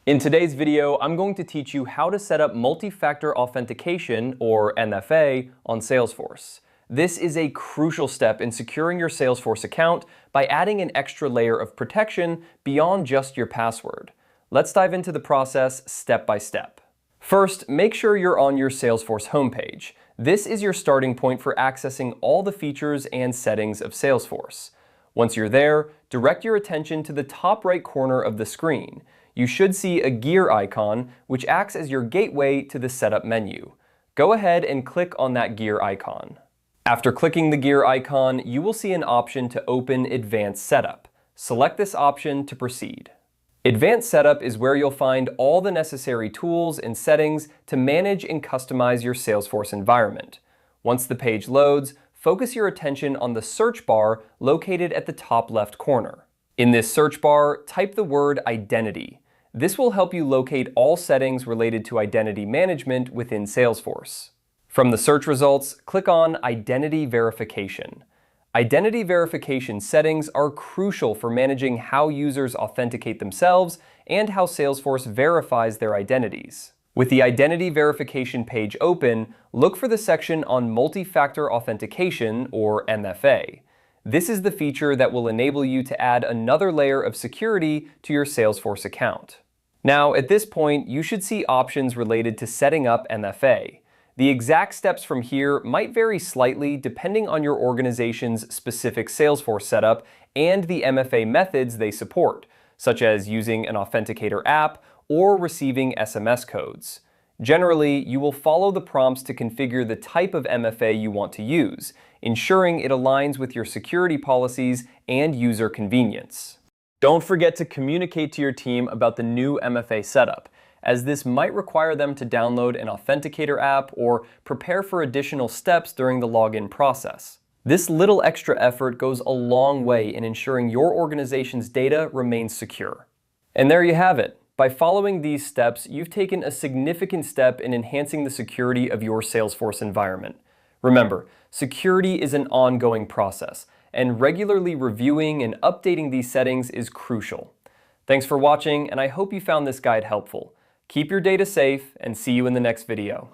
In today's video, I'm going to teach you how to set up multi-factor authentication, or MFA, on Salesforce. This is a crucial step in securing your Salesforce account by adding an extra layer of protection beyond just your password. Let's dive into the process step by step. First, make sure you're on your Salesforce homepage. This is your starting point for accessing all the features and settings of Salesforce. Once you're there, direct your attention to the top right corner of the screen. You should see a gear icon, which acts as your gateway to the Setup menu. Go ahead and click on that gear icon. After clicking the gear icon, you will see an option to open Advanced Setup. Select this option to proceed. Advanced Setup is where you'll find all the necessary tools and settings to manage and customize your Salesforce environment. Once the page loads, focus your attention on the search bar located at the top left corner. In this search bar, type the word Identity. This will help you locate all settings related to identity management within Salesforce. From the search results, click on Identity Verification. Identity verification settings are crucial for managing how users authenticate themselves and how Salesforce verifies their identities. With the Identity Verification page open, look for the section on Multi-Factor Authentication, or MFA. This is the feature that will enable you to add another layer of security to your Salesforce account. Now, at this point, you should see options related to setting up MFA. The exact steps from here might vary slightly depending on your organization's specific Salesforce setup and the MFA methods they support, such as using an authenticator app or receiving SMS codes. Generally, you will follow the prompts to configure the type of MFA you want to use, ensuring it aligns with your security policies and user convenience. Don't forget to communicate to your team about the new MFA setup, as this might require them to download an authenticator app or prepare for additional steps during the login process. This little extra effort goes a long way in ensuring your organization's data remains secure. And there you have it. By following these steps, you've taken a significant step in enhancing the security of your Salesforce environment. Remember, security is an ongoing process, and regularly reviewing and updating these settings is crucial. Thanks for watching, and I hope you found this guide helpful. Keep your data safe, and see you in the next video.